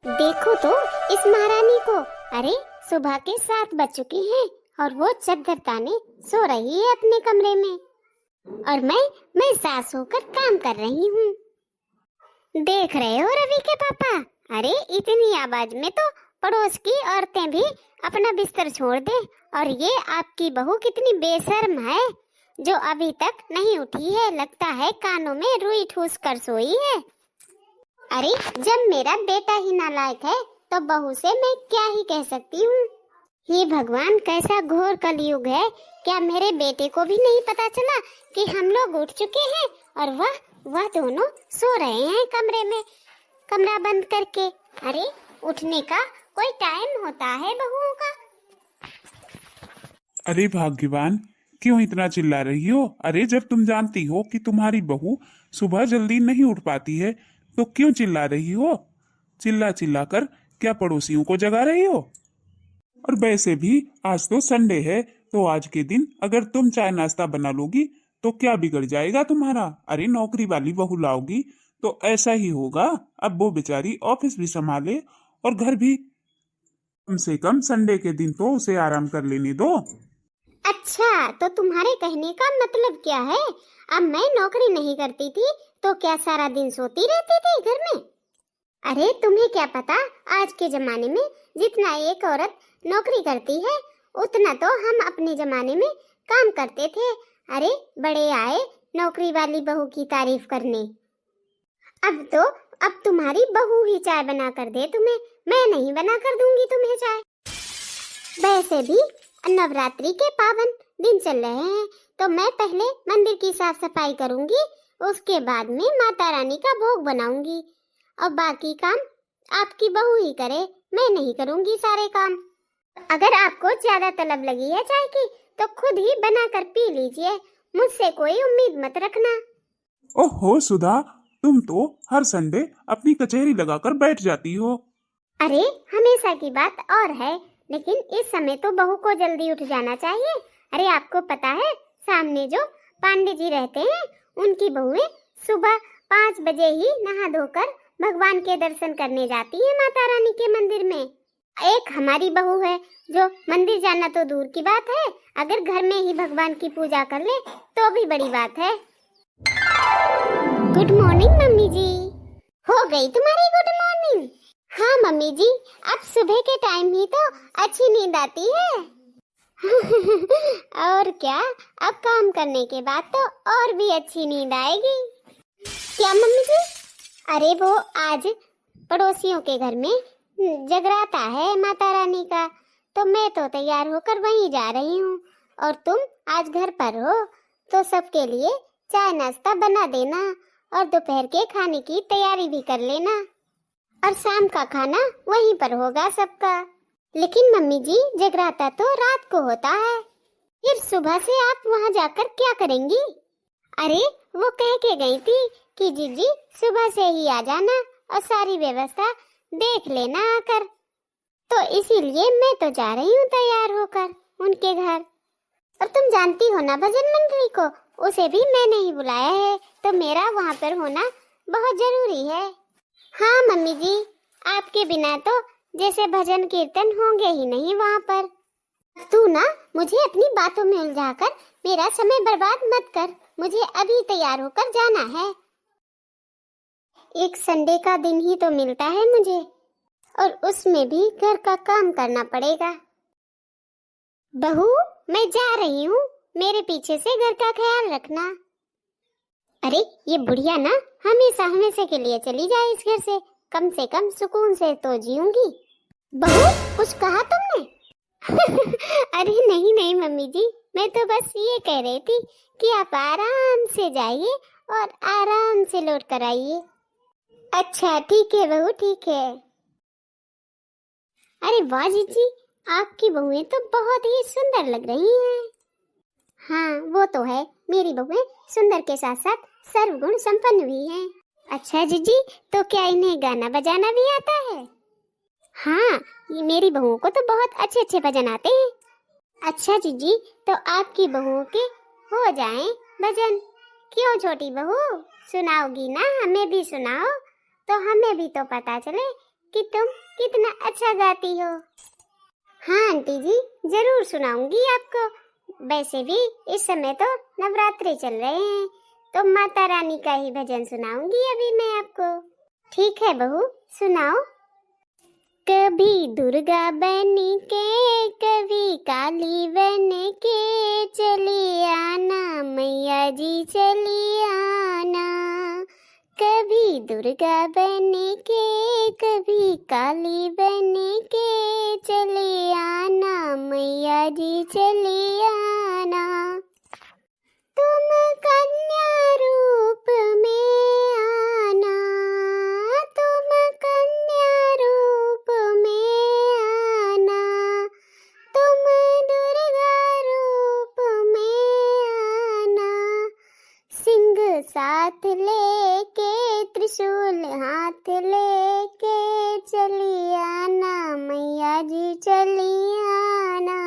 देखो तो इस महारानी को। अरे सुबह के 7 बज चुके हैं और वो चद्दर ताने सो रही है अपने कमरे में, और मैं सास होकर काम कर रही हूँ। देख रहे हो रवि के पापा? अरे इतनी आवाज में तो पड़ोस की औरतें भी अपना बिस्तर छोड़ दे, और ये आपकी बहू कितनी बेशर्म है जो अभी तक नहीं उठी है। लगता है कानों में रुई ठूस कर सोई है। अरे जब मेरा बेटा ही नालायक है तो बहू से मैं क्या ही कह सकती हूँ। हे भगवान, कैसा घोर कलयुग है। क्या मेरे बेटे को भी नहीं पता चला कि हम लोग उठ चुके हैं और वह दोनों सो रहे हैं कमरे में, कमरा बंद करके। अरे उठने का कोई टाइम होता है बहुओं का। अरे भाग्यवान, क्यों इतना चिल्ला रही हो? अरे जब तुम जानती हो कि तुम्हारी बहू सुबह जल्दी नहीं उठ पाती है तो क्यों चिल्ला रही हो? चिल्ला चिल्ला कर क्या पड़ोसियों को जगा रही हो? और वैसे भी आज तो संडे है, तो आज के दिन अगर तुम चाय नाश्ता बना लोगी तो क्या बिगड़ जाएगा तुम्हारा? अरे नौकरी वाली बहू लाओगी तो ऐसा ही होगा। अब वो बेचारी ऑफिस भी संभाले और घर भी। कम से कम संडे के दिन तो उसे आराम कर लेने दो। अच्छा, तो तुम्हारे कहने का मतलब क्या है? अब मैं नौकरी नहीं करती थी तो क्या सारा दिन सोती रहती थी घर में? अरे तुम्हें क्या पता, आज के जमाने में जितना एक औरत नौकरी करती है उतना तो हम अपने जमाने में काम करते थे। अरे बड़े आए नौकरी वाली बहू की तारीफ करने। अब तुम्हारी बहू ही चाय बना कर दे तुम्हें, मैं नहीं बना कर दूंगी तुम्हें चाय। वैसे भी नवरात्रि के पावन दिन चल रहे हैं तो मैं पहले मंदिर की साफ सफाई करूंगी, उसके बाद में माता रानी का भोग बनाऊंगी, और बाकी काम आपकी बहू ही करे, मैं नहीं करूंगी सारे काम। अगर आपको ज्यादा तलब लगी है चाय की तो खुद ही बनाकर पी लीजिए, मुझसे कोई उम्मीद मत रखना। ओहो सुधा, तुम तो हर संडे अपनी कचहरी लगाकर बैठ जाती हो। अरे हमेशा की बात और है, लेकिन इस समय तो बहू को जल्दी उठ जाना चाहिए। अरे आपको पता है, सामने जो पांडे जी रहते हैं उनकी बहुएं सुबह 5 बजे ही नहा धोकर भगवान के दर्शन करने जाती है माता रानी के मंदिर में। एक हमारी बहू है जो मंदिर जाना तो दूर की बात है, अगर घर में ही भगवान की पूजा कर ले तो भी बड़ी बात है। गुड मॉर्निंग मम्मी जी। हो गई तुम्हारी गुड मॉर्निंग? हाँ मम्मी जी, अब सुबह के टाइम ही तो अच्छी नींद आती है। और क्या, अब काम करने के बाद तो और भी अच्छी नींद आएगी। क्या मम्मी जी? अरे वो आज पड़ोसियों के घर में जगराता है माता रानी का, तो मैं तो तैयार होकर वहीं जा रही हूँ, और तुम आज घर पर हो तो सबके लिए चाय नाश्ता बना देना और दोपहर के खाने की तैयारी भी कर लेना, और शाम का खाना वहीं पर होगा सबका। लेकिन मम्मी जी, जगराता तो रात को होता है, फिर सुबह से आप वहाँ जाकर क्या करेंगी? अरे वो कह के गई थी कि जीजी सुबह से ही आ जाना और सारी व्यवस्था देख लेना आकर, तो इसीलिए मैं तो जा रही हूँ तैयार होकर उनके घर। और तुम जानती हो ना भजन मंडली को, उसे भी मैंने ही बुलाया है, तो मेरा वहाँ पर होना बहुत जरूरी है। हाँ मम्मी जी, आपके बिना तो जैसे भजन कीर्तन होंगे ही नहीं वहाँ पर। तू ना मुझे अपनी बातों में उलझाकर मेरा समय बर्बाद मत कर, मुझे अभी तैयार होकर जाना है। एक संडे का दिन ही तो मिलता है मुझे, और उसमें भी घर का काम करना पड़ेगा। बहू मैं जा रही हूँ, मेरे पीछे से घर का ख्याल रखना। अरे ये बुढ़िया ना हमेशा हमेशा के लिए चली जाए इस घर से कम सुकून से तो जीऊंगी। बहू कुछ कहा तुमने? अरे नहीं नहीं मम्मी जी, मैं तो बस ये कह रही थी कि आप आराम से जाइए और आराम से लौट कर आइए। अच्छा ठीक है बहू, ठीक है। अरे वाह जीजी, आपकी बहुएं तो बहुत ही सुंदर लग रही हैं। हाँ वो तो है, मेरी बहुएं सुंदर के साथ साथ सर्वगुण संपन्न भी हैं। अच्छा जीजी, तो क्या इन्हें गाना बजाना भी आता है? हाँ, ये मेरी बहुओं को तो बहुत अच्छे अच्छे भजन आते हैं। अच्छा जीजी, तो आपकी बहुओं के हो जाएं भजन। क्यों छोटी बहू, सुनाओगी ना? हमें भी सुनाओ, तो हमें भी तो पता चले कि तुम कितना अच्छा गाती हो। हाँ आंटी जी, जरूर सुनाऊंगी आपको। वैसे भी इस समय तो नवरात्रे चल रहे हैं, तो माता रानी का ही भजन सुनाऊंगी अभी मैं आपको। ठीक है बहू, सुनाओ। कभी दुर्गा बन के कभी काली बन के चली आना मैया जी चली आना। कभी दुर्गा बन के कभी काली बन के चली आना मैया जी चली आना। तुम कन्या रूप में आना, तुम कन्या रूप में आना, तुम दुर्गा रूप में आना। सिंह साथ लेके त्रिशूल हाथ लेके चली आना मैया जी चली आना।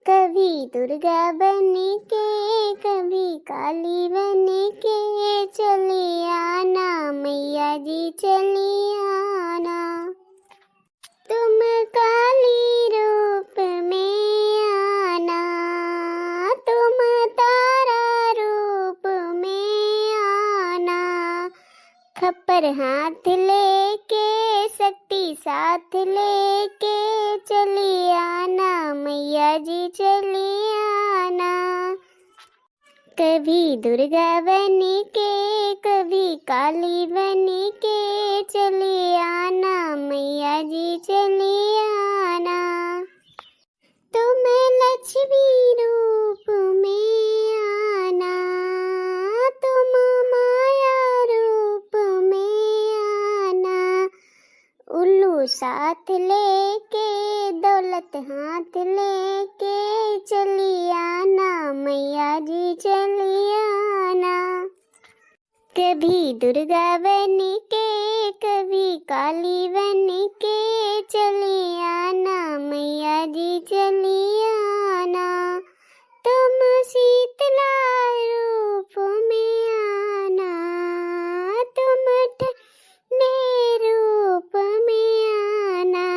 कभी दुर्गा बन के कभी काली बन के चली आना मैया जी चली आना। तुम काली रूप में आना, तुम तारा रूप में आना। खप्पर हाथ लेके शक्ति साथ लेके चली आना मैया जी चली आना। कभी दुर्गा बन के कभी काली बन के चली आना मैया जी चली आना। तुम लक्ष्मी रूप में आना, तुम माया रूप में आना। उल्लू साथ लेके दौलत हाथ लेके चली आना मैया जी चली आना। कभी दुर्गा बन के कभी काली बन के चली आना मैया जी चली आना। तुम शीतला रूप में आना, तुम ठंडे रूप में आना।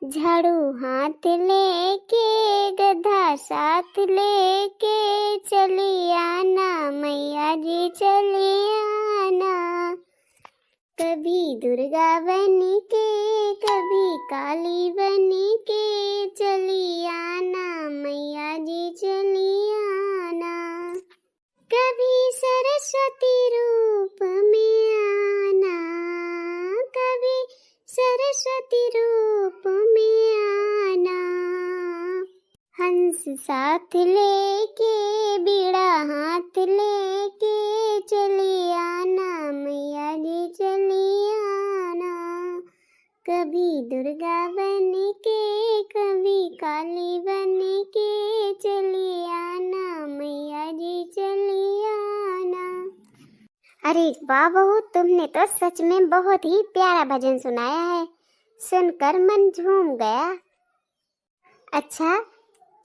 झाड़ू हाथ लेके गधा साथ लेके चली आना मैया जी चली आना। कभी दुर्गा बन के कभी काली बन के चली आना मैया जी चली आना। कभी सरस्वती रूप में आना, कभी सरस्वती रूप में आना। हंस साथ लेके बीड़ा हाथ लेके चली आना मैया जी चली आना। कभी दुर्गा बन के कभी काली बन के चली आना मैया जी चली आना। अरे वाह बहू, तुमने तो सच में बहुत ही प्यारा भजन सुनाया है, सुनकर मन झूम गया। अच्छा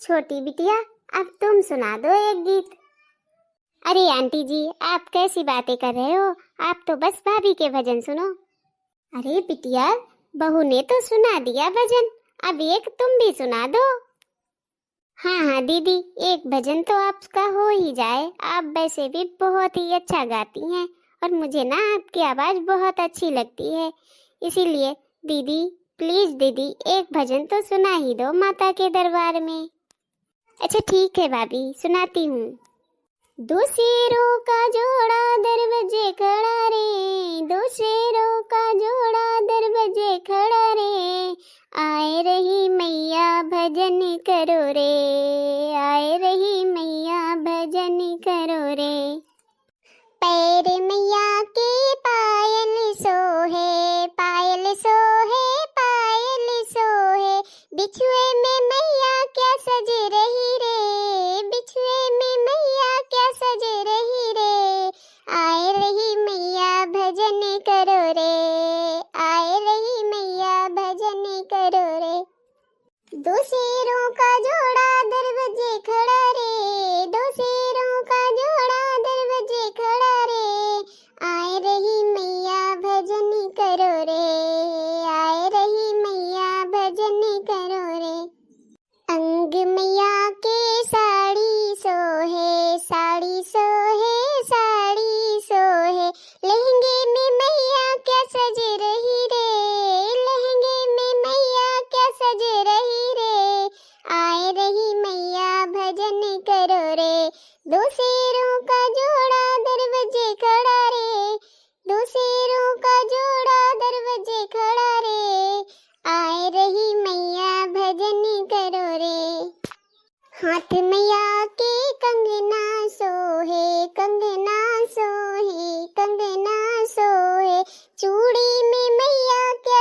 छोटी बिटिया, अब तुम सुना दो एक गीत। अरे आंटी जी, आप कैसी बातें कर रहे हो, आप तो बस भाभी के भजन सुनो। अरे बिटिया, बहू ने तो सुना दिया भजन, अब एक तुम भी सुना दो। हाँ हाँ दीदी, एक भजन तो आपका हो ही जाए, आप वैसे भी बहुत ही अच्छा गाती हैं और मुझे ना आपकी आवाज़ बहुत अच्छी लगती है, इसीलिए दीदी प्लीज़ दीदी एक भजन तो सुना ही दो माता के दरबार में। अच्छा ठीक है भाभी, सुनाती हूँ। दो शेरों का जोड़ा दरवाजे खड़ा रे, दो शेरों का जोड़ा दरवाजे खड़ा रे। आए रही मैया भजन करो रे, आए रही मैया भजन करो रे। पैर मैया के पायल सोहे, पायल सोहे, पायल सोहे। बिछुए में मैया क्या सज रही रे, बिछुए में मैया क्या सज रही रे। आए रही मैया भजन करो रे, आए रही मैया भजन करो रे। दो शेरों का जोड़ा दरवाजे खड़ा रे, दो शेरों का जोड़ा दरवाजे खड़ा रे। आए रही मैया भजन करो रे,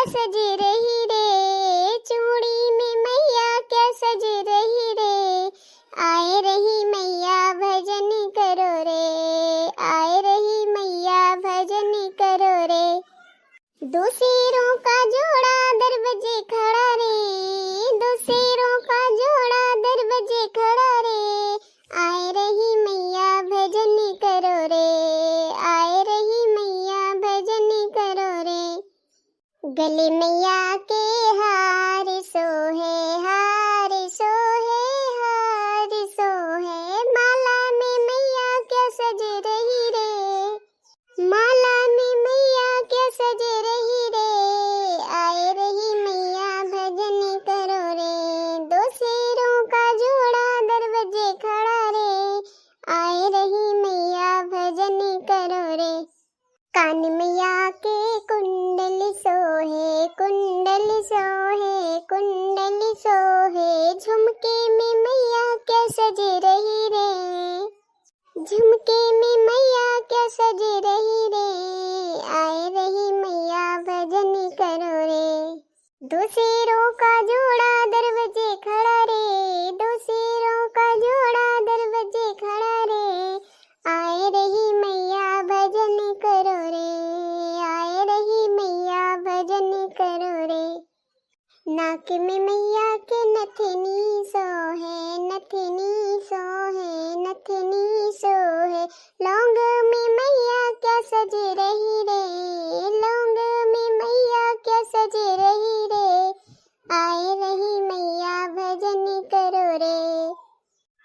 सज रही रे, चूड़ी में मैया क्या सज रही रे। आए रही मैया भजन करो रे, आए रही मैया भजन करो रे। दो शेरों का जोड़ा दरवाजे खड़ा रे, दो शेरों का जोड़ा दरवाजे खड़ा रे। आए रही मैया भजन करो रे, आए रही मैया भजन करो रे। गले मैया के हार सोहे, हार सोहे, हार सोहे। माला में मैया क्या सज रही रे, माला में मैया क्या सज रही रे। आए रही मैया भजन करो रे, दो शेरों का जोड़ा दरवाजे खड़ा रे। आए रही मैया भजन करो रे। कान मैया के कुंडल सोहे, कुंडल सोहे, कुंडल सोहे। झुमके में मैया क्या सज रही रे, झुमके में मैया क्या सज रही रे। आए रही मैया भजन करो रे। दो शेरों का जोड़ा दरवाजे खड़ा रे, दो शेरों का जोड़ा दरवाजे खड़ा रे। आए रही मैया भजन करो रे, आए रही मैया भजन करो रे। नाक में मैया के नथनी सोहे, नथनी सोहे, नथनी सोहे। लौंग में मैया क्या सज रही रे, लौंग में मैया क्या सज रही रे। आए रही मैया भजन करो रे।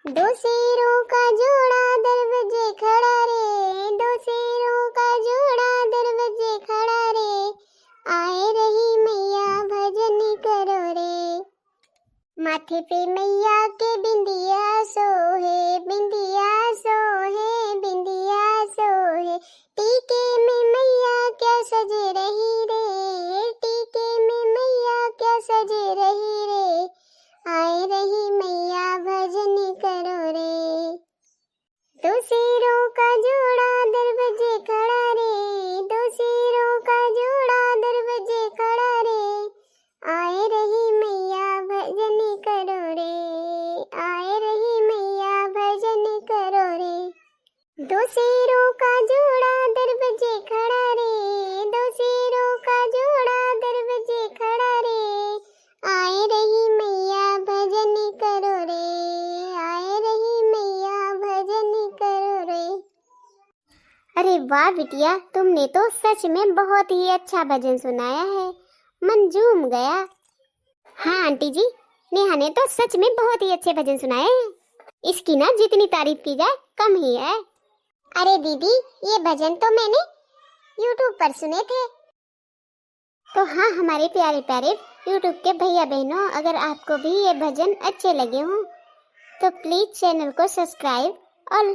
दो शेरों का जोड़ा दरवाजे खड़ा रे, दो शेरों का जोड़ा दरवाजे खड़ा रे। आए रही मैया भजन करो रे। माथे पे मैया के बिंदिया सोहे, बिंदिया सोहे, बिंदिया सोहे। टीके में मैया क्या सज रही रे, टीके में मैया क्या सज रही रे। आए रही मैया भजन करो रे। दो शेरों का जोड़ा दरवाजे खड़ा रे, दो शेरों का जोड़ा दरवाजे खड़ा रे। आए रही मैया भजन करो रे, आए रही मैया भजन करो रे। दो शेरों का जोड़ा दरवाजे खड़ा रे, दो शेरों का जोड़ा दरवाजे खड़ा रे। आए रही मैया भजन करो रे, आए रही मैया भजन करो रे। अरे वाह बिटिया, तुमने तो सच में बहुत ही अच्छा भजन सुनाया है, मन झूम गया। हाँ आंटी जी, नेहा ने तो सच में बहुत ही अच्छे भजन सुनाए हैं। इसकी ना जितनी तारीफ की जाए कम ही है। अरे दीदी, ये भजन तो मैंने YouTube पर सुने थे। तो हाँ हमारे प्यारे प्यारे YouTube के भैया बहनों, अगर आपको भी ये भजन अच्छे लगे हों तो प्लीज चैनल को सब्सक्राइब और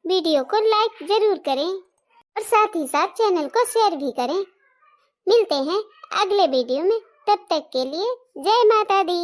वीडियो को लाइक जरूर करें और साथ ही साथ चैनल को शेयर भी करें। मिलते हैं अगले वीडियो में, तब तक के लिए जय माता दी।